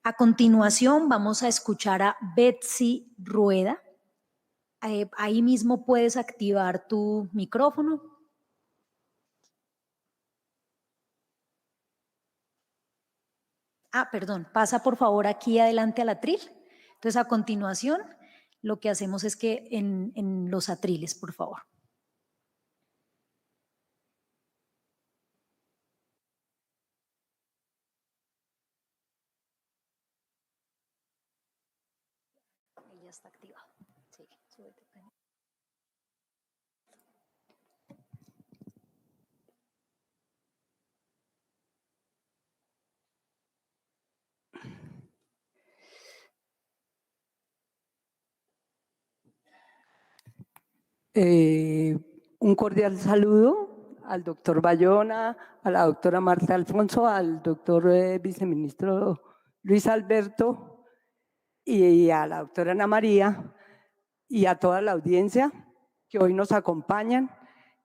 A continuación vamos a escuchar a Betsy Rueda. Ahí mismo puedes activar tu micrófono. Perdón, pasa por favor aquí adelante al atril. Entonces a continuación lo que hacemos es que en los atriles, por favor. Ahí ya está activado. Sí, súbete. Un cordial saludo al doctor Bayona, a la doctora Marta Alfonso, al doctor viceministro Luis Alberto y a la doctora Ana María y a toda la audiencia que hoy nos acompañan.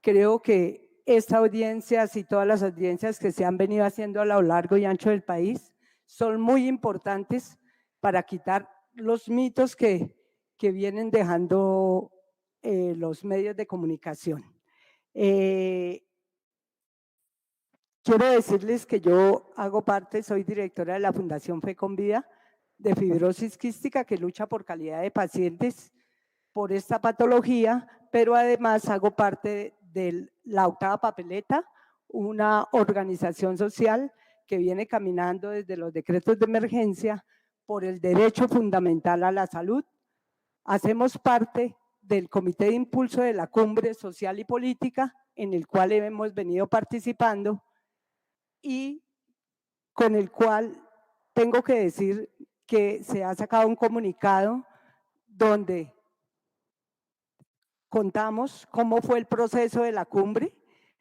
Creo que esta audiencia y todas las audiencias que se han venido haciendo a lo largo y ancho del país son muy importantes para quitar los mitos que vienen dejando los medios de comunicación. Quiero decirles que yo hago parte, soy directora de la Fundación Fe con Vida de fibrosis quística, que lucha por calidad de pacientes por esta patología, pero además hago parte de la Octava Papeleta, una organización social que viene caminando desde los decretos de emergencia por el derecho fundamental a la salud. Hacemos parte del Comité de Impulso de la Cumbre Social y Política, en el cual hemos venido participando y con el cual tengo que decir que se ha sacado un comunicado donde contamos cómo fue el proceso de la cumbre.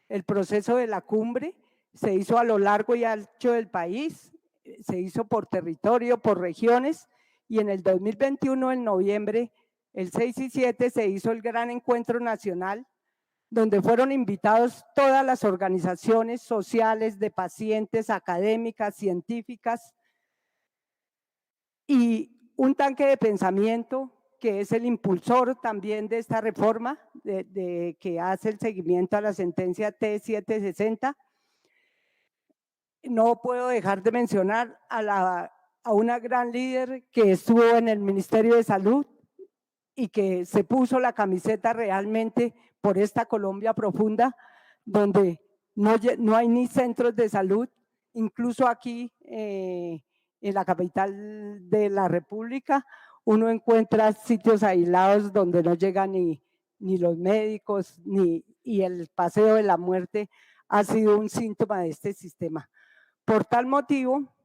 El proceso de la cumbre se hizo a lo largo y ancho del país, se hizo por territorio, por regiones, y en el 2021, en noviembre, el 6 y 7, se hizo el gran encuentro nacional, donde fueron invitados todas las organizaciones sociales de pacientes, académicas, científicas, y un tanque de pensamiento que es el impulsor también de esta reforma, que hace el seguimiento a la sentencia T760. No puedo dejar de mencionar a una gran líder que estuvo en el Ministerio de Salud y que se puso la camiseta realmente por esta Colombia profunda, donde no hay ni centros de salud, incluso aquí en la capital de la República, uno encuentra sitios aislados donde no llegan ni los médicos, y el paseo de la muerte ha sido un síntoma de este sistema. Por tal motivo,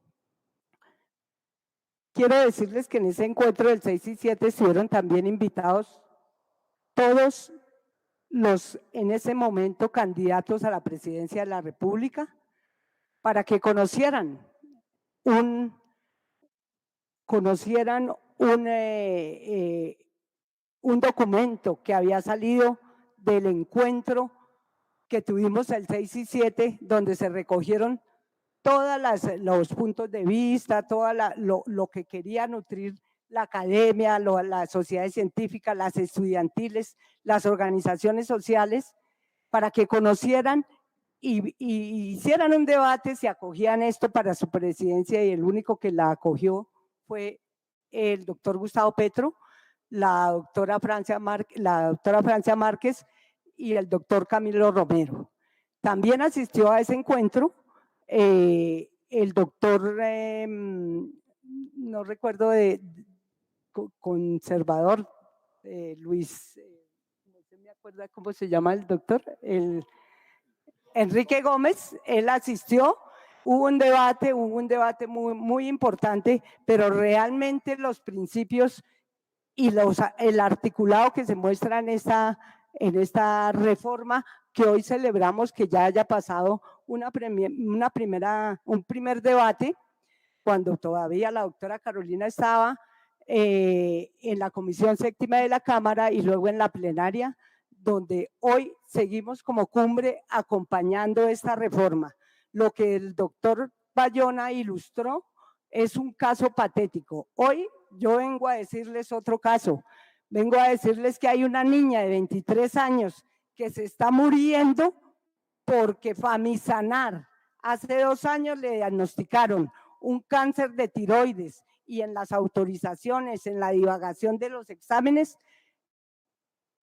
quiero decirles que en ese encuentro del 6 y 7 estuvieron también invitados todos los en ese momento candidatos a la presidencia de la República para que conocieran un documento que había salido del encuentro que tuvimos el 6 y 7, donde se recogieron todos los puntos de vista, todo lo que quería nutrir la academia, las sociedades científicas, las estudiantiles, las organizaciones sociales, para que conocieran y hicieran un debate si acogían esto para su presidencia, y el único que la acogió fue el doctor Gustavo Petro, la doctora Francia Márquez y el doctor Camilo Romero. También asistió a ese encuentro el doctor, no recuerdo, conservador, Luis, no se me acuerda cómo se llama el doctor, Enrique Gómez. Él asistió. Hubo un debate muy, muy importante, pero realmente los principios y el articulado que se muestra en esta reforma que hoy celebramos, que ya haya pasado un primer debate, cuando todavía la doctora Carolina estaba en la Comisión Séptima de la Cámara y luego en la plenaria, donde hoy seguimos como cumbre acompañando esta reforma. Lo que el doctor Bayona ilustró es un caso patético. Hoy yo vengo a decirles otro caso. Vengo a decirles que hay una niña de 23 años que se está muriendo porque Famisanar, hace 2 años le diagnosticaron un cáncer de tiroides y en las autorizaciones, en la divagación de los exámenes,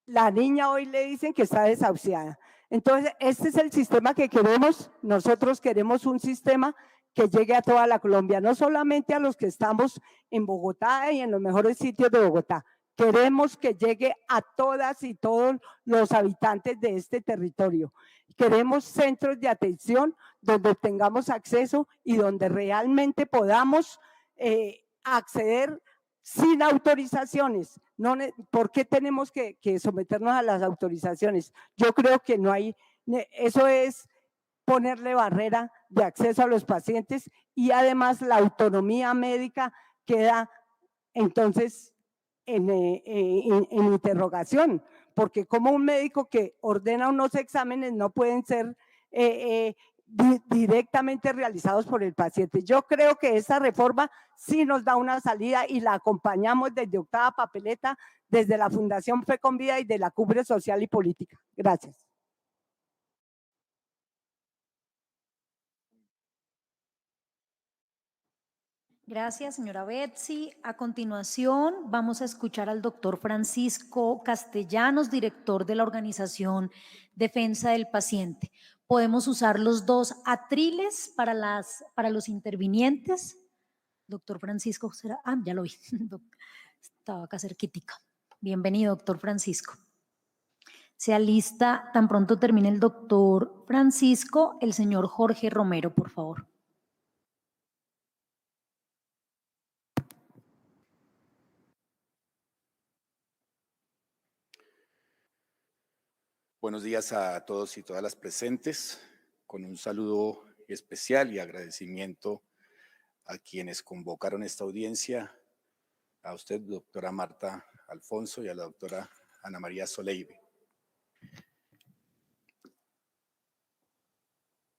la niña hoy le dicen que está desahuciada. Entonces, este es el sistema que queremos. Nosotros queremos un sistema que llegue a toda la Colombia, no solamente a los que estamos en Bogotá y en los mejores sitios de Bogotá. Queremos que llegue a todas y todos los habitantes de este territorio. Queremos centros de atención donde tengamos acceso y donde realmente podamos acceder sin autorizaciones. No, ¿por qué tenemos que someternos a las autorizaciones? Yo creo que no hay, eso es ponerle barrera de acceso a los pacientes y además la autonomía médica queda entonces en interrogación, porque como un médico que ordena unos exámenes no pueden ser directamente realizados por el paciente. Yo creo que esta reforma sí nos da una salida y la acompañamos desde Octava Papeleta, desde la Fundación Fe con Vida y de la Cumbre Social y Política. Gracias. Gracias, señora Betsy. A continuación, vamos a escuchar al doctor Francisco Castellanos, director de la organización Defensa del Paciente. ¿Podemos usar los dos atriles para los intervinientes? Doctor Francisco, ¿será? Ah, ya lo vi. Estaba acá cerquitica. Bienvenido, doctor Francisco. Se alista, tan pronto termine el doctor Francisco, el señor Jorge Romero, por favor. Buenos días a todos y todas las presentes, con un saludo especial y agradecimiento a quienes convocaron esta audiencia, a usted, doctora Marta Alfonso, y a la doctora Ana María Soleive.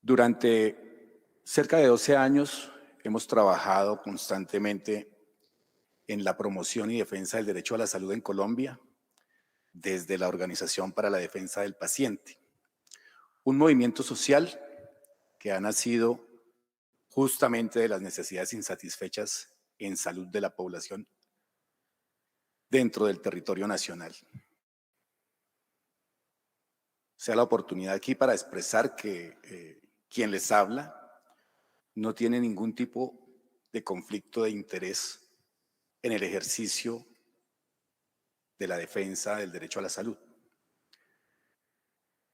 Durante cerca de 12 años hemos trabajado constantemente en la promoción y defensa del derecho a la salud en Colombia, desde la Organización para la Defensa del Paciente, un movimiento social que ha nacido justamente de las necesidades insatisfechas en salud de la población dentro del territorio nacional. Sea la oportunidad aquí para expresar que quien les habla no tiene ningún tipo de conflicto de interés en el ejercicio de la defensa del derecho a la salud.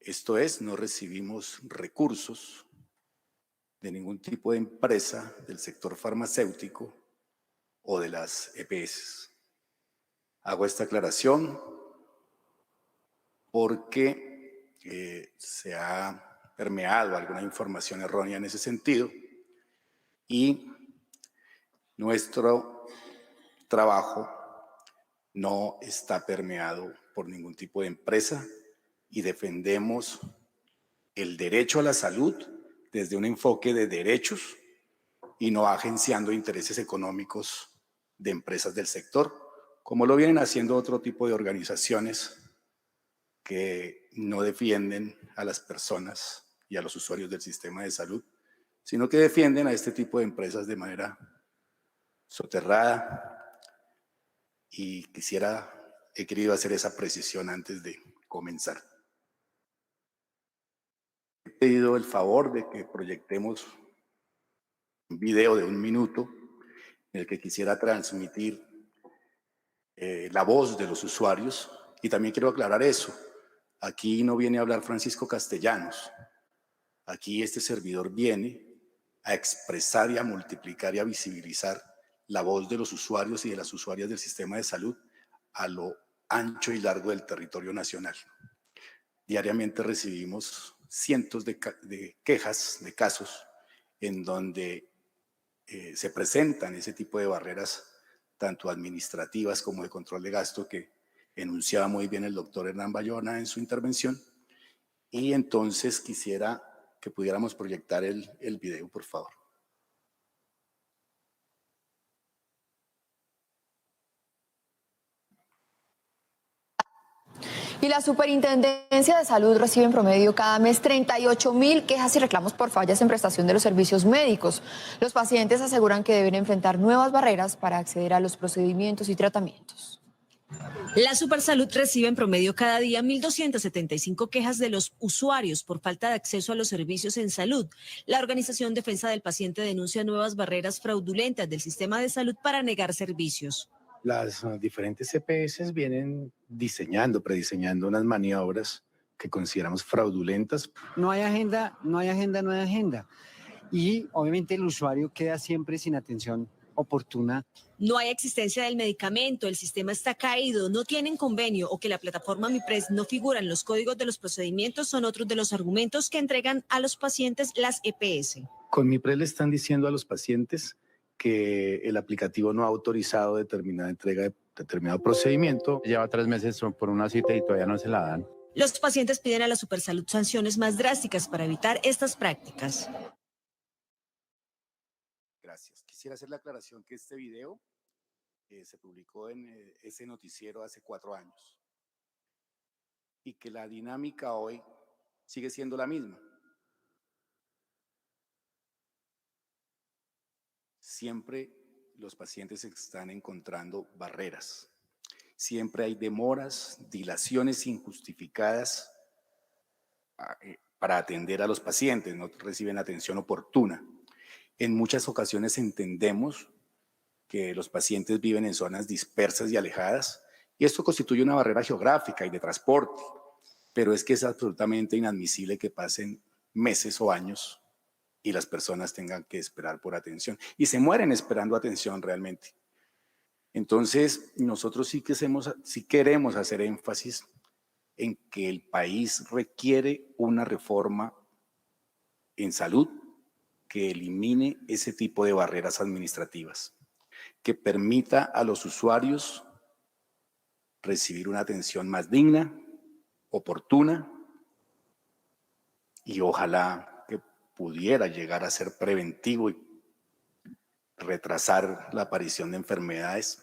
Esto es, no recibimos recursos de ningún tipo de empresa del sector farmacéutico o de las EPS. Hago esta aclaración porque se ha permeado alguna información errónea en ese sentido y nuestro trabajo no está permeado por ningún tipo de empresa y defendemos el derecho a la salud desde un enfoque de derechos y no agenciando intereses económicos de empresas del sector, como lo vienen haciendo otro tipo de organizaciones que no defienden a las personas y a los usuarios del sistema de salud, sino que defienden a este tipo de empresas de manera soterrada. Y he querido hacer esa precisión antes de comenzar. He pedido el favor de que proyectemos un video de 1 minuto en el que quisiera transmitir la voz de los usuarios, y también quiero aclarar eso. Aquí no viene a hablar Francisco Castellanos. Aquí este servidor viene a expresar y a multiplicar y a visibilizar la voz de los usuarios y de las usuarias del sistema de salud a lo ancho y largo del territorio nacional. Diariamente recibimos cientos de quejas, de casos, en donde se presentan ese tipo de barreras, tanto administrativas como de control de gasto, que enunciaba muy bien el doctor Hernán Bayona en su intervención. Y entonces quisiera que pudiéramos proyectar el video, por favor. Y la Superintendencia de Salud recibe en promedio cada mes 38.000 quejas y reclamos por fallas en prestación de los servicios médicos. Los pacientes aseguran que deben enfrentar nuevas barreras para acceder a los procedimientos y tratamientos. La Supersalud recibe en promedio cada día 1.275 quejas de los usuarios por falta de acceso a los servicios en salud. La Organización Defensa del Paciente denuncia nuevas barreras fraudulentas del sistema de salud para negar servicios. Las diferentes EPS vienen prediseñando unas maniobras que consideramos fraudulentas. No hay agenda, no hay agenda, no hay agenda. Y obviamente el usuario queda siempre sin atención oportuna. No hay existencia del medicamento, el sistema está caído, no tienen convenio o que la plataforma MiPres no figura en los códigos de los procedimientos son otros de los argumentos que entregan a los pacientes las EPS. Con MiPres le están diciendo a los pacientes que el aplicativo no ha autorizado determinada entrega de determinado procedimiento. Lleva 3 meses por una cita y todavía no se la dan. Los pacientes piden a la Supersalud sanciones más drásticas para evitar estas prácticas. Gracias. Quisiera hacer la aclaración que este video se publicó en ese noticiero hace 4 años y que la dinámica hoy sigue siendo la misma. Siempre los pacientes están encontrando barreras. Siempre hay demoras, dilaciones injustificadas para atender a los pacientes, no reciben atención oportuna. En muchas ocasiones entendemos que los pacientes viven en zonas dispersas y alejadas y esto constituye una barrera geográfica y de transporte, pero es que es absolutamente inadmisible que pasen meses o años y las personas tengan que esperar por atención y se mueren esperando atención realmente. Entonces, nosotros sí queremos hacer énfasis en que el país requiere una reforma en salud que elimine ese tipo de barreras administrativas, que permita a los usuarios recibir una atención más digna, oportuna y ojalá que pudiera llegar a ser preventivo y retrasar la aparición de enfermedades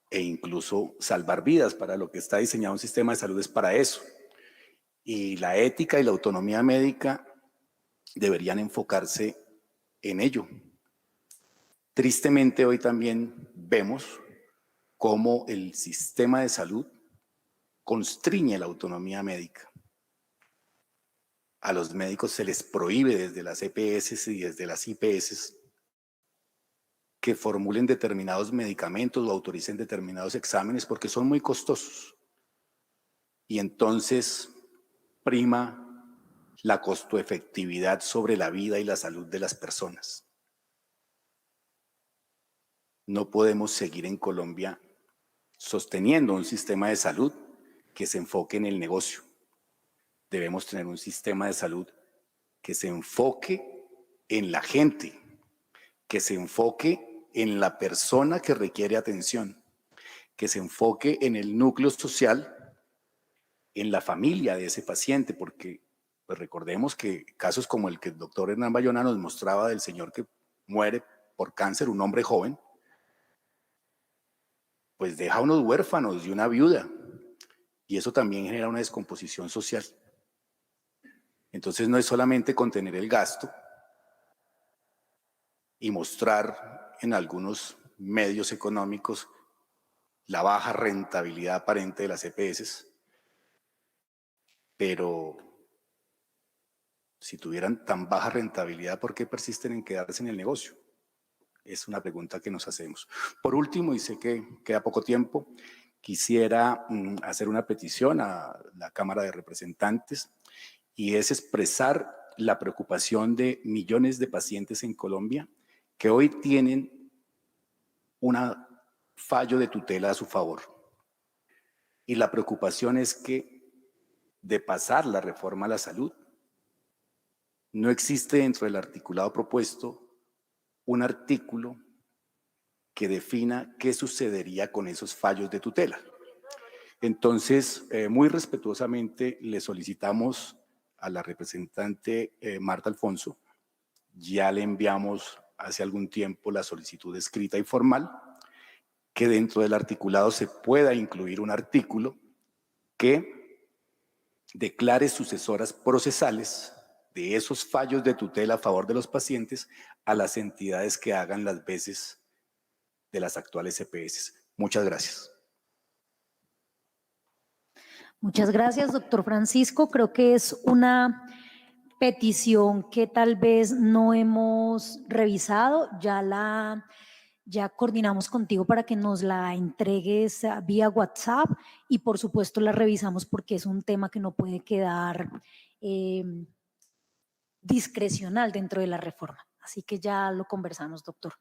e incluso salvar vidas. Para lo que está diseñado un sistema de salud es para eso. Y la ética y la autonomía médica deberían enfocarse en ello. Tristemente hoy también vemos cómo el sistema de salud constriñe la autonomía médica. A los médicos se les prohíbe desde las EPS y desde las IPS que formulen determinados medicamentos o autoricen determinados exámenes porque son muy costosos. Y entonces prima la costoefectividad sobre la vida y la salud de las personas. No podemos seguir en Colombia sosteniendo un sistema de salud que se enfoque en el negocio. Debemos tener un sistema de salud que se enfoque en la gente, que se enfoque en la persona que requiere atención, que se enfoque en el núcleo social, en la familia de ese paciente, porque pues recordemos que casos como el que el doctor Hernán Bayona nos mostraba del señor que muere por cáncer, un hombre joven, pues deja unos huérfanos y una viuda, y eso también genera una descomposición social. Entonces no es solamente contener el gasto y mostrar en algunos medios económicos la baja rentabilidad aparente de las EPS, pero si tuvieran tan baja rentabilidad, ¿por qué persisten en quedarse en el negocio? Es una pregunta que nos hacemos. Por último, y sé que queda poco tiempo, quisiera hacer una petición a la Cámara de Representantes y es expresar la preocupación de millones de pacientes en Colombia que hoy tienen un fallo de tutela a su favor. Y la preocupación es que de pasar la reforma a la salud, no existe dentro del articulado propuesto un artículo que defina qué sucedería con esos fallos de tutela. Entonces, muy respetuosamente le solicitamos a la representante Marta Alfonso, ya le enviamos hace algún tiempo la solicitud escrita y formal, que dentro del articulado se pueda incluir un artículo que declare sucesoras procesales de esos fallos de tutela a favor de los pacientes a las entidades que hagan las veces de las actuales EPS. Muchas gracias. Muchas gracias, doctor Francisco. Creo que es una petición que tal vez no hemos revisado. Ya coordinamos contigo para que nos la entregues vía WhatsApp y por supuesto la revisamos porque es un tema que no puede quedar discrecional dentro de la reforma. Así que ya lo conversamos, doctor.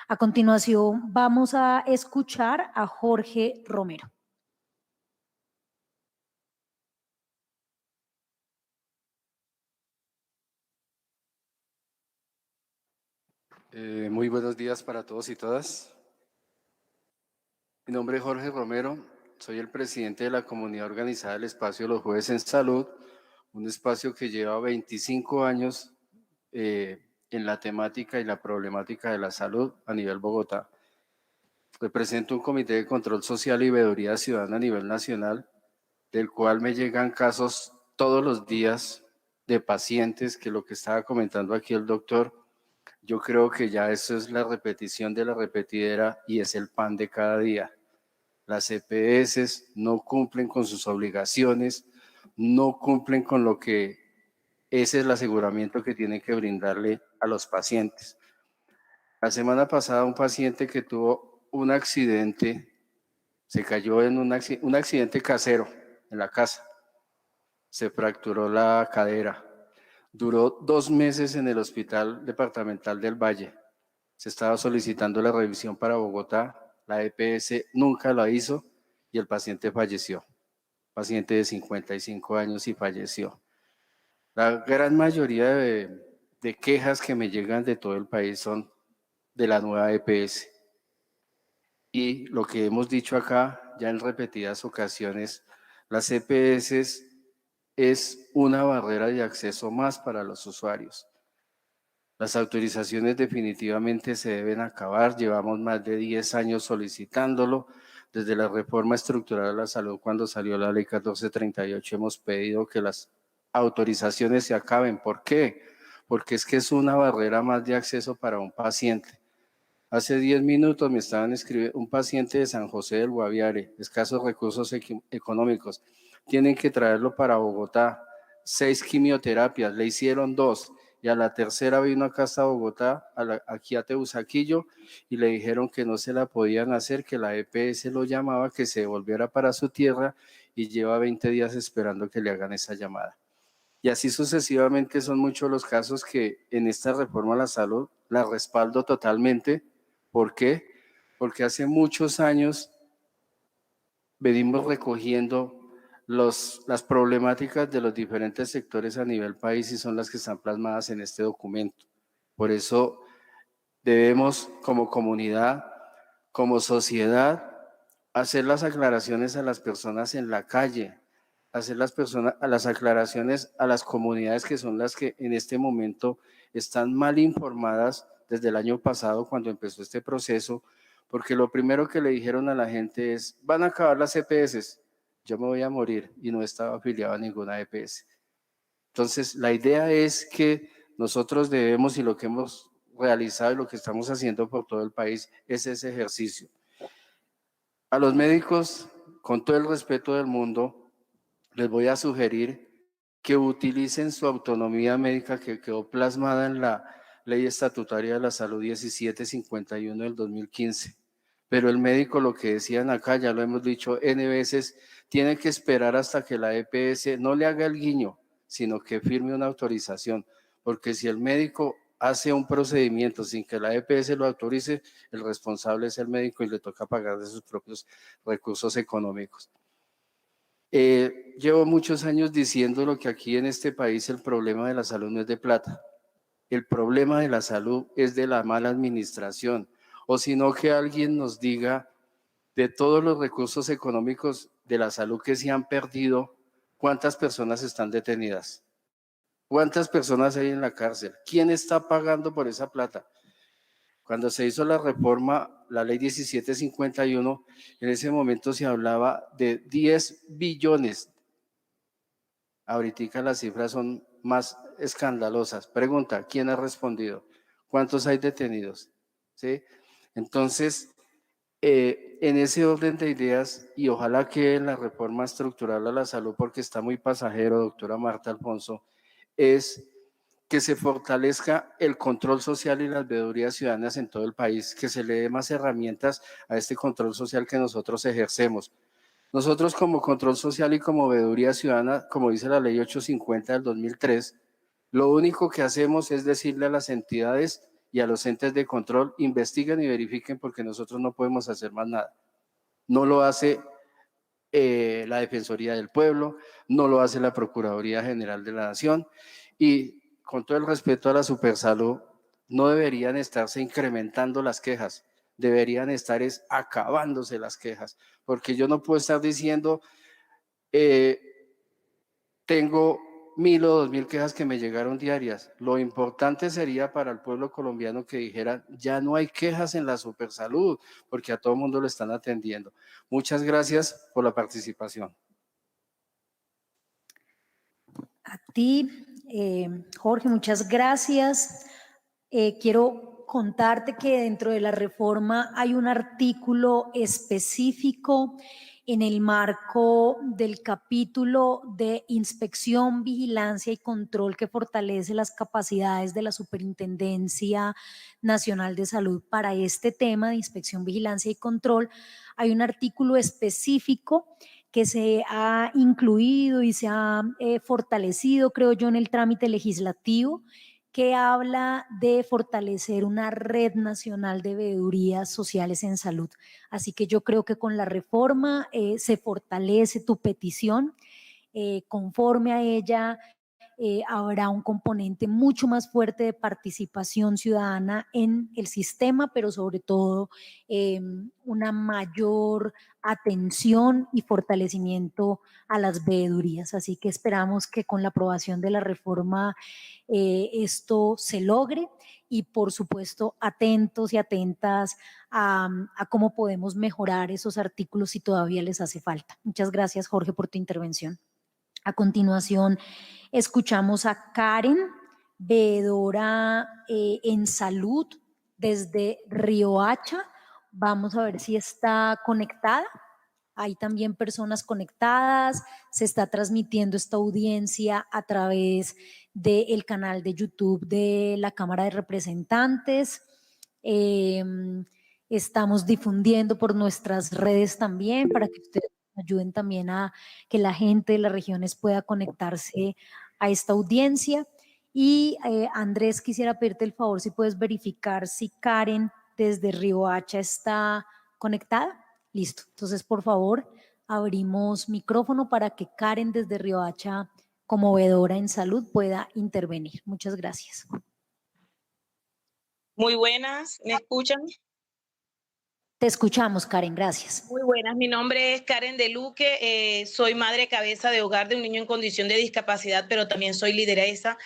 A continuación vamos a escuchar a Jorge Romero. Muy buenos días para todos y todas. Mi nombre es Jorge Romero, soy el presidente de la comunidad organizada del Espacio de los Jueves en Salud, un espacio que lleva 25 años en la temática y la problemática de la salud a nivel Bogotá. Represento un comité de control social y veeduría ciudadana a nivel nacional, del cual me llegan casos todos los días de pacientes, que lo que estaba comentando aquí el doctor, yo creo que ya eso es la repetición de la repetidera y es el pan de cada día. Las EPS no cumplen con sus obligaciones, no cumplen con lo que ese es el aseguramiento que tienen que brindarle a los pacientes. La semana pasada un paciente que tuvo un accidente, se cayó en un accidente casero en la casa, se fracturó la cadera. Duró 2 meses en el Hospital Departamental del Valle. Se estaba solicitando la revisión para Bogotá. La EPS nunca la hizo y el paciente falleció. Paciente de 55 años y falleció. La gran mayoría de quejas que me llegan de todo el país son de la nueva EPS. Y lo que hemos dicho acá ya en repetidas ocasiones, las EPS es una barrera de acceso más para los usuarios. Las autorizaciones definitivamente se deben acabar. Llevamos más de 10 años solicitándolo. Desde la reforma estructural de la salud, cuando salió la ley 1438, hemos pedido que las autorizaciones se acaben. ¿Por qué? Porque es que es una barrera más de acceso para un paciente. Hace 10 minutos me estaban escribiendo un paciente de San José del Guaviare, escasos recursos económicos. Tienen que traerlo para Bogotá, 6 quimioterapias, le hicieron 2 y a la tercera vino acá hasta Bogotá, aquí a Teusaquillo, y le dijeron que no se la podían hacer, que la EPS lo llamaba, que se volviera para su tierra y lleva 20 días esperando que le hagan esa llamada. Y así sucesivamente son muchos los casos que en esta reforma a la salud la respaldo totalmente. ¿Por qué? Porque hace muchos años venimos recogiendo las problemáticas de los diferentes sectores a nivel país y son las que están plasmadas en este documento. Por eso debemos como comunidad, como sociedad, hacer las aclaraciones a las personas en la calle, hacer las aclaraciones a las comunidades que son las que en este momento están mal informadas desde el año pasado cuando empezó este proceso, porque lo primero que le dijeron a la gente es, van a acabar las EPS, yo me voy a morir y no estaba afiliado a ninguna EPS. Entonces, la idea es que nosotros debemos, y lo que hemos realizado y lo que estamos haciendo por todo el país, es ese ejercicio. A los médicos, con todo el respeto del mundo, les voy a sugerir que utilicen su autonomía médica que quedó plasmada en la Ley Estatutaria de la Salud 1751 del 2015. Pero el médico, lo que decían acá, ya lo hemos dicho N veces, tiene que esperar hasta que la EPS no le haga el guiño, sino que firme una autorización, porque si el médico hace un procedimiento sin que la EPS lo autorice, el responsable es el médico y le toca pagar de sus propios recursos económicos. Llevo muchos años diciéndolo que aquí en este país el problema de la salud no es de plata, el problema de la salud es de la mala administración, o sino que alguien nos diga de todos los recursos económicos de la salud que se han perdido, ¿cuántas personas están detenidas? ¿Cuántas personas hay en la cárcel? ¿Quién está pagando por esa plata? Cuando se hizo la reforma, la ley 1751, en ese momento se hablaba de 10 billones Ahorita las cifras son más escandalosas. Pregunta, ¿quién ha respondido? ¿Cuántos hay detenidos? ¿Sí? Entonces, en ese orden de ideas, y ojalá que en la reforma estructural a la salud, porque está muy pasajero, doctora Marta Alfonso, es que se fortalezca el control social y las veedurías ciudadanas en todo el país, que se le dé más herramientas a este control social que nosotros ejercemos. Nosotros como control social y como veeduría ciudadana, como dice la ley 850 del 2003, lo único que hacemos es decirle a las entidades y a los entes de control, investiguen y verifiquen porque nosotros no podemos hacer más nada. No lo hace la Defensoría del Pueblo, no lo hace la Procuraduría General de la Nación y con todo el respeto a la Supersalud, no deberían estarse incrementando las quejas, deberían estar acabándose las quejas, porque yo no puedo estar diciendo, tengo 1.000 o 2.000 quejas que me llegaron diarias. Lo importante sería para el pueblo colombiano que dijera, ya no hay quejas en la Supersalud, porque a todo el mundo lo están atendiendo. Muchas gracias por la participación. A ti, Jorge, muchas gracias. Quiero contarte que dentro de la reforma hay un artículo específico en el marco del capítulo de inspección, vigilancia y control que fortalece las capacidades de la Superintendencia Nacional de Salud para este tema de inspección, vigilancia y control. Hay un artículo específico que se ha incluido y se ha fortalecido, creo yo, en el trámite legislativo, que habla de fortalecer una red nacional de veedurías sociales en salud. Así que yo creo que con la reforma se fortalece tu petición, conforme a ella habrá un componente mucho más fuerte de participación ciudadana en el sistema, pero sobre todo una mayor atención y fortalecimiento a las veedurías. Así que esperamos que con la aprobación de la reforma esto se logre y por supuesto atentos y atentas a cómo podemos mejorar esos artículos si todavía les hace falta. Muchas gracias, Jorge, por tu intervención. A continuación, escuchamos a Karen, veedora en salud desde Riohacha. Vamos a ver si está conectada. Hay también personas conectadas. Se está transmitiendo esta audiencia a través del canal de YouTube de la Cámara de Representantes. Estamos difundiendo por nuestras redes también para que ustedes ayuden también a que la gente de las regiones pueda conectarse a esta audiencia. Y Andrés, quisiera pedirte el favor si puedes verificar si Karen desde Riohacha está conectada. Listo. Entonces, por favor, abrimos micrófono para que Karen desde Riohacha, como veedora en salud, pueda intervenir. Muchas gracias. Muy buenas, ¿me escuchan? Te escuchamos, Karen, gracias. Muy buenas, mi nombre es Karen de Luque, soy madre cabeza de hogar de un niño en condición de discapacidad, pero también soy lideresa,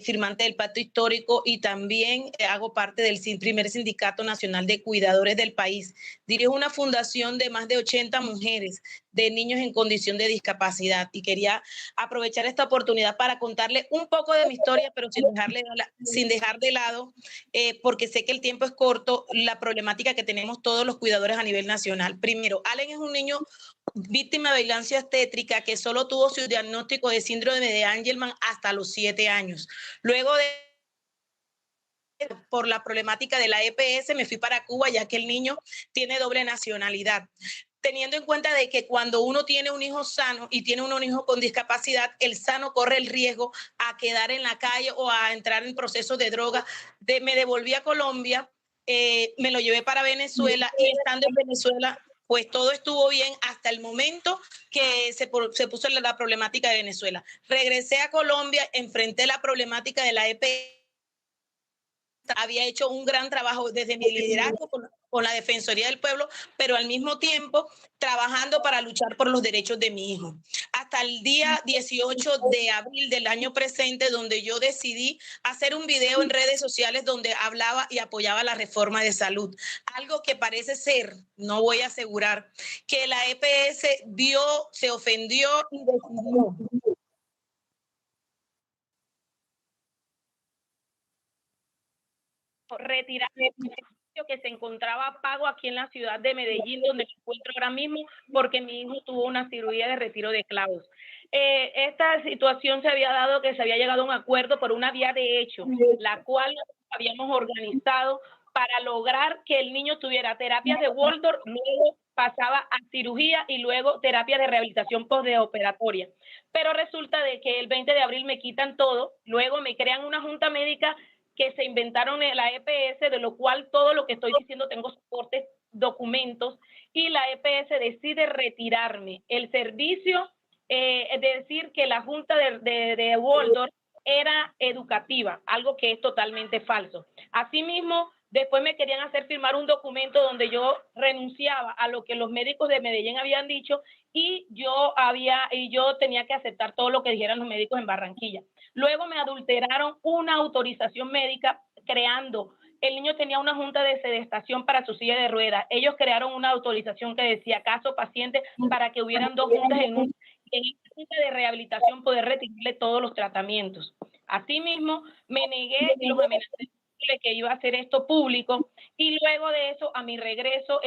firmante del Pacto Histórico y también hago parte del primer Sindicato Nacional de Cuidadores del país. Dirijo una fundación de más de 80 mujeres de niños en condición de discapacidad y quería aprovechar esta oportunidad para contarle un poco de mi historia, pero sin dejar de lado, porque sé que el tiempo es corto, la problemática que tenemos todos los cuidadores a nivel nacional. Primero, Allen es un niño víctima de violencia obstétrica que solo tuvo su diagnóstico de síndrome de Angelman hasta los 7 años. Luego por la problemática de la EPS me fui para Cuba, ya que el niño tiene doble nacionalidad. Teniendo en cuenta de que cuando uno tiene un hijo sano y tiene un hijo con discapacidad, el sano corre el riesgo a quedar en la calle o a entrar en procesos de droga. Me devolví a Colombia, me lo llevé para Venezuela y estando en Venezuela, pues todo estuvo bien hasta el momento que se puso la problemática de Venezuela. Regresé a Colombia, enfrenté la problemática de la EPS. Había hecho un gran trabajo desde mi liderazgo con la Defensoría del Pueblo, pero al mismo tiempo trabajando para luchar por los derechos de mi hijo. Hasta el día 18 de abril del año presente, donde yo decidí hacer un video en redes sociales donde hablaba y apoyaba la reforma de salud. Algo que parece ser, no voy a asegurar, que la EPS se ofendió y decidió retirar el servicio que se encontraba pago aquí en la ciudad de Medellín, donde me encuentro ahora mismo, porque mi hijo tuvo una cirugía de retiro de clavos. Esta situación se había dado que se había llegado a un acuerdo por una vía de hecho, la cual habíamos organizado para lograr que el niño tuviera terapias de Waldorf, luego pasaba a cirugía y luego terapia de rehabilitación postoperatoria. Pero resulta de que el 20 de abril me quitan todo, luego me crean una junta médica que se inventaron en la EPS, de lo cual todo lo que estoy diciendo tengo soportes, documentos, y la EPS decide retirarme el servicio, es decir, que la junta de Waldorf era educativa, algo que es totalmente falso. Asimismo, después me querían hacer firmar un documento donde yo renunciaba a lo que los médicos de Medellín habían dicho y yo tenía que aceptar todo lo que dijeran los médicos en Barranquilla. Luego me adulteraron una autorización médica creando. El niño tenía una junta de sedestación para su silla de ruedas. Ellos crearon una autorización que decía caso paciente para que hubieran dos juntas en esta junta de rehabilitación poder retirarle todos los tratamientos. Asimismo, me negué y los amenacé que iba a hacer esto público, y luego de eso, a mi regreso,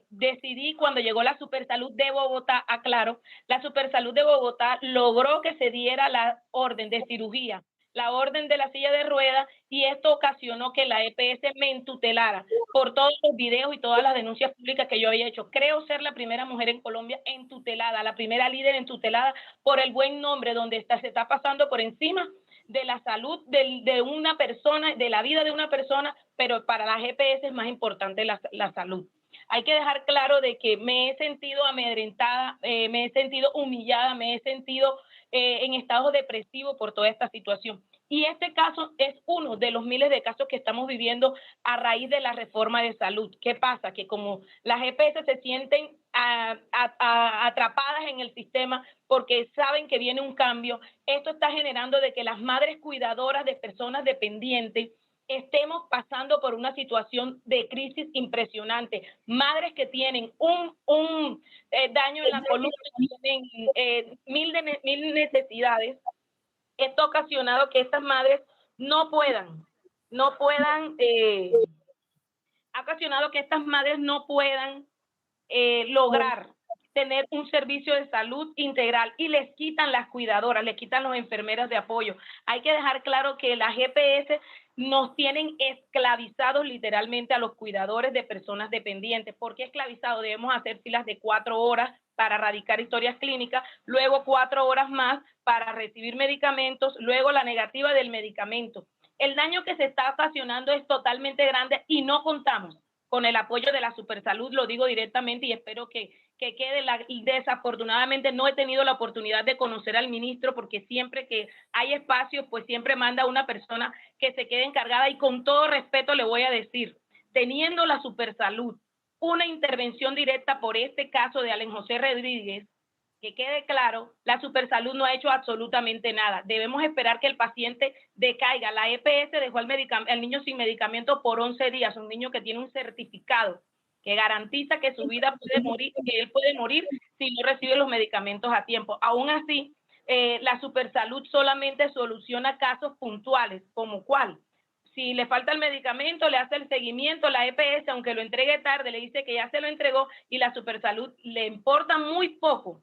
decidí, cuando llegó la Supersalud de Bogotá, aclaro, la Supersalud de Bogotá logró que se diera la orden de cirugía, la orden de la silla de ruedas, y esto ocasionó que la EPS me entutelara por todos los videos y todas las denuncias públicas que yo había hecho. Creo ser la primera mujer en Colombia entutelada, la primera líder entutelada por el buen nombre, donde se está pasando por encima de la salud de una persona, de la vida de una persona, pero para las EPS es más importante la salud. Hay que dejar claro de que me he sentido amedrentada, me he sentido humillada, me he sentido en estado depresivo por toda esta situación. Y este caso es uno de los miles de casos que estamos viviendo a raíz de la reforma de salud. ¿Qué pasa? Que como las EPS se sienten atrapadas en el sistema porque saben que viene un cambio, esto está generando de que las madres cuidadoras de personas dependientes estemos pasando por una situación de crisis impresionante. Madres que tienen un daño en la columna, tienen mil necesidades. Esto ha ocasionado que estas madres lograr tener un servicio de salud integral, y les quitan las cuidadoras, les quitan las enfermeras de apoyo. Hay que dejar claro que las GPS nos tienen esclavizados literalmente a los cuidadores de personas dependientes. ¿Por qué esclavizados? Debemos hacer filas de 4 horas para erradicar historias clínicas, luego 4 horas más para recibir medicamentos, luego la negativa del medicamento. El daño que se está ocasionando es totalmente grande y no contamos con el apoyo de la Supersalud, lo digo directamente y espero que quede. Desafortunadamente no he tenido la oportunidad de conocer al ministro, porque siempre que hay espacios, pues siempre manda una persona que se quede encargada, y con todo respeto le voy a decir, teniendo la Supersalud una intervención directa por este caso de Allen José Rodríguez, que quede claro, la Supersalud no ha hecho absolutamente nada. Debemos esperar que el paciente decaiga. La EPS dejó al niño sin medicamento por 11 días, un niño que tiene un certificado que garantiza que su vida puede morir, que él puede morir si no recibe los medicamentos a tiempo. Aún así, la Supersalud solamente soluciona casos puntuales, como cuál. Si le falta el medicamento, le hace el seguimiento, la EPS, aunque lo entregue tarde, le dice que ya se lo entregó, y la Supersalud le importa muy poco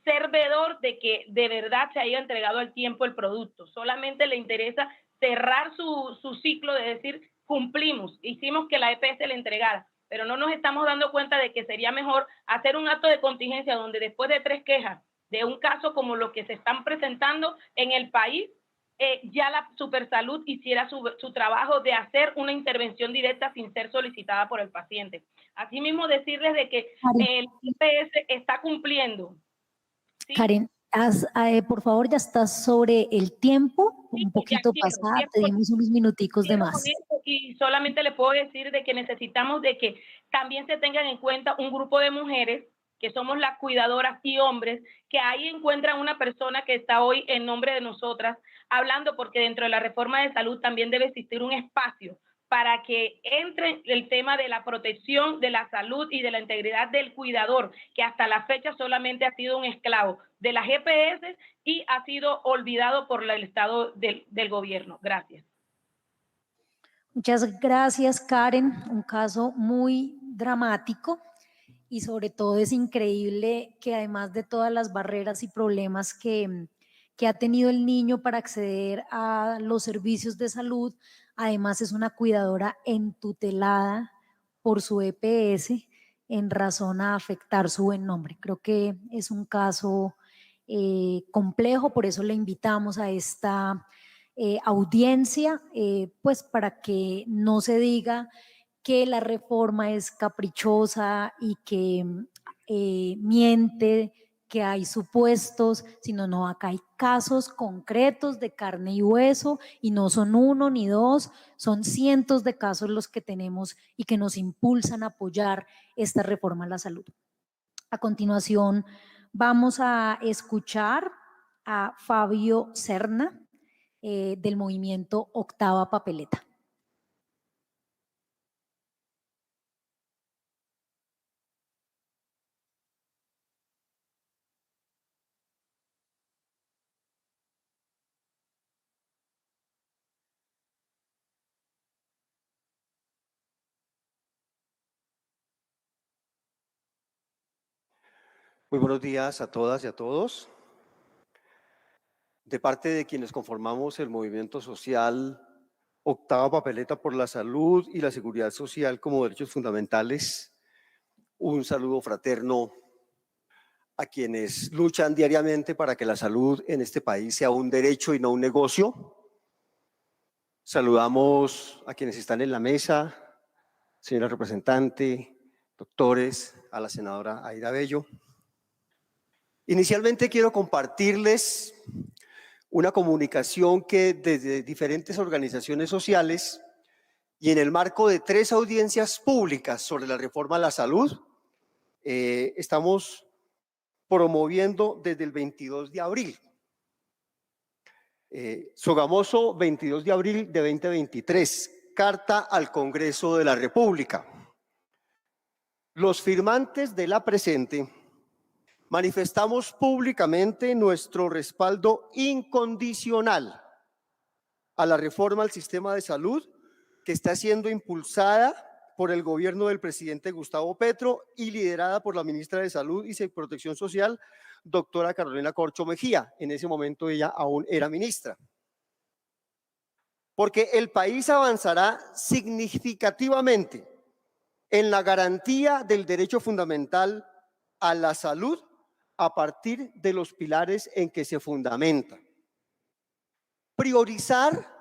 ser veedor de que de verdad se haya entregado al tiempo el producto. Solamente le interesa cerrar su ciclo de decir, cumplimos, hicimos que la EPS le entregara, pero no nos estamos dando cuenta de que sería mejor hacer un acto de contingencia donde después de 3 quejas de un caso como los que se están presentando en el país, ya la Supersalud hiciera su trabajo de hacer una intervención directa sin ser solicitada por el paciente. Asimismo, decirles de que el IPS está cumpliendo. ¿Sí? Karen, por favor, ya estás sobre el tiempo, un poquito pasada, te dimos unos minuticos de más. Y solamente le puedo decir de que necesitamos de que también se tengan en cuenta un grupo de mujeres que somos las cuidadoras y hombres, que ahí encuentran una persona que está hoy en nombre de nosotras hablando, porque dentro de la reforma de salud también debe existir un espacio para que entre el tema de la protección de la salud y de la integridad del cuidador, que hasta la fecha solamente ha sido un esclavo de las EPS y ha sido olvidado por el Estado del gobierno. Gracias. Muchas gracias, Karen. Un caso muy dramático y sobre todo es increíble que además de todas las barreras y problemas que ha tenido el niño para acceder a los servicios de salud, además es una cuidadora entutelada por su EPS en razón a afectar su buen nombre. Creo que es un caso complejo, por eso le invitamos a esta audiencia, pues para que no se diga que la reforma es caprichosa y que miente, que hay supuestos, sino no, acá hay casos concretos de carne y hueso y no son uno ni dos, son cientos de casos los que tenemos y que nos impulsan a apoyar esta reforma a la salud. A continuación vamos a escuchar a Fabio Serna del movimiento Octava Papeleta. Muy buenos días a todas y a todos. De parte de quienes conformamos el movimiento social Octava Papeleta por la Salud y la Seguridad Social como derechos fundamentales, un saludo fraterno a quienes luchan diariamente para que la salud en este país sea un derecho y no un negocio. Saludamos a quienes están en la mesa, señora representante, doctores, a la senadora Aida Bello. Inicialmente quiero compartirles una comunicación que desde diferentes organizaciones sociales y en el marco de 3 audiencias públicas sobre la reforma a la salud, estamos promoviendo desde el 22 de abril. Sogamoso, 22 de abril de 2023, carta al Congreso de la República. Los firmantes de la presente manifestamos públicamente nuestro respaldo incondicional a la reforma al sistema de salud que está siendo impulsada por el gobierno del presidente Gustavo Petro y liderada por la ministra de Salud y Protección Social, doctora Carolina Corcho Mejía. En ese momento ella aún era ministra. Porque el país avanzará significativamente en la garantía del derecho fundamental a la salud a partir de los pilares en que se fundamenta. Priorizar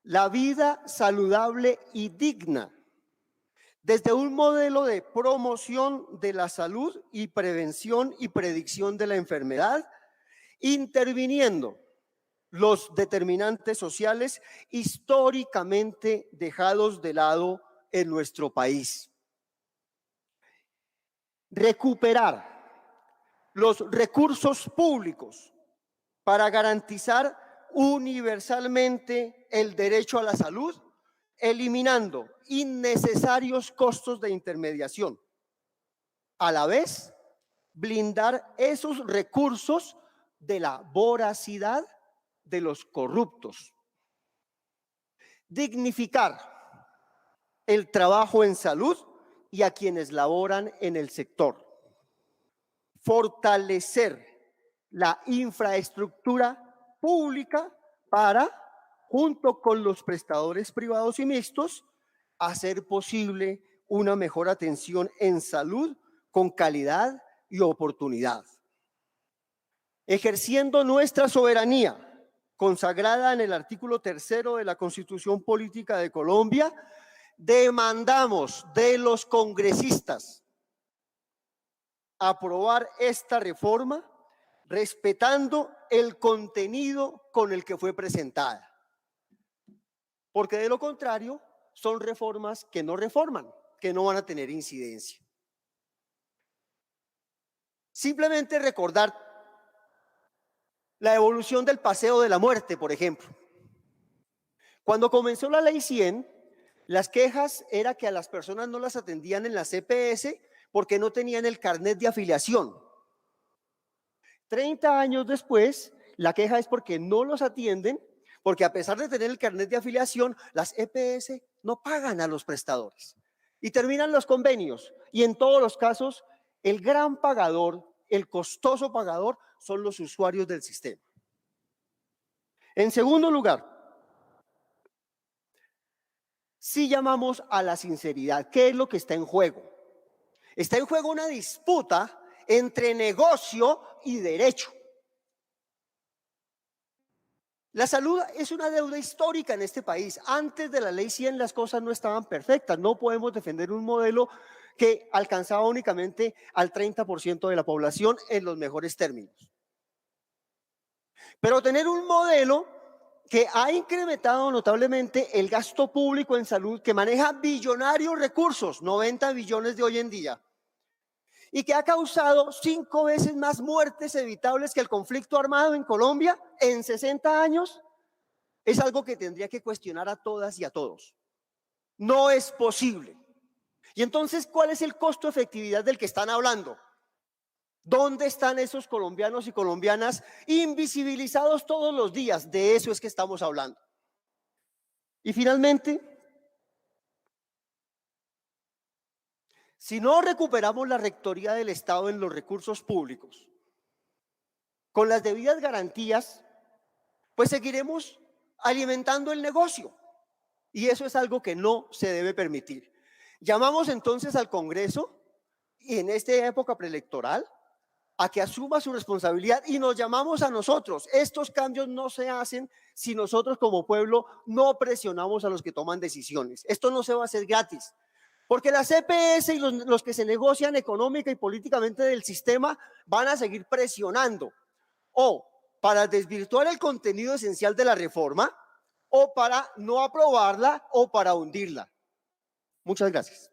la vida saludable y digna desde un modelo de promoción de la salud y prevención y predicción de la enfermedad, interviniendo los determinantes sociales históricamente dejados de lado en nuestro país. Recuperar los recursos públicos para garantizar universalmente el derecho a la salud, eliminando innecesarios costos de intermediación. A la vez, blindar esos recursos de la voracidad de los corruptos. Dignificar el trabajo en salud y a quienes laboran en el sector. Fortalecer la infraestructura pública para, junto con los prestadores privados y mixtos, hacer posible una mejor atención en salud con calidad y oportunidad. Ejerciendo nuestra soberanía, consagrada en el artículo 3 de la Constitución Política de Colombia, demandamos de los congresistas aprobar esta reforma respetando el contenido con el que fue presentada. Porque de lo contrario, son reformas que no reforman, que no van a tener incidencia. Simplemente recordar la evolución del paseo de la muerte, por ejemplo. Cuando comenzó la ley 100, las quejas era que a las personas no las atendían en la EPS porque no tenían el carnet de afiliación. 30 años después, la queja es porque no los atienden, porque a pesar de tener el carnet de afiliación, las EPS no pagan a los prestadores y terminan los convenios, y en todos los casos el gran pagador, el costoso pagador, son los usuarios del sistema. En segundo lugar, si llamamos a la sinceridad, ¿qué es lo que está en juego? Está en juego una disputa entre negocio y derecho. La salud es una deuda histórica en este país. Antes de la ley 100 las cosas no estaban perfectas. No podemos defender un modelo que alcanzaba únicamente al 30% de la población en los mejores términos. Pero tener un modelo que ha incrementado notablemente el gasto público en salud, que maneja billonarios recursos, 90 billones de hoy en día, y que ha causado 5 veces más muertes evitables que el conflicto armado en Colombia en 60 años, es algo que tendría que cuestionar a todas y a todos. No es posible. Y entonces, ¿cuál es el costo de efectividad del que están hablando? ¿Dónde están esos colombianos y colombianas invisibilizados todos los días? De eso es que estamos hablando. Y finalmente, si no recuperamos la rectoría del Estado en los recursos públicos, con las debidas garantías, pues seguiremos alimentando el negocio. Y eso es algo que no se debe permitir. Llamamos entonces al Congreso, y en esta época preelectoral, a que asuma su responsabilidad, y nos llamamos a nosotros. Estos cambios no se hacen si nosotros como pueblo no presionamos a los que toman decisiones. Esto no se va a hacer gratis, porque las EPS y los que se negocian económica y políticamente del sistema van a seguir presionando, o para desvirtuar el contenido esencial de la reforma, o para no aprobarla, o para hundirla. Muchas gracias.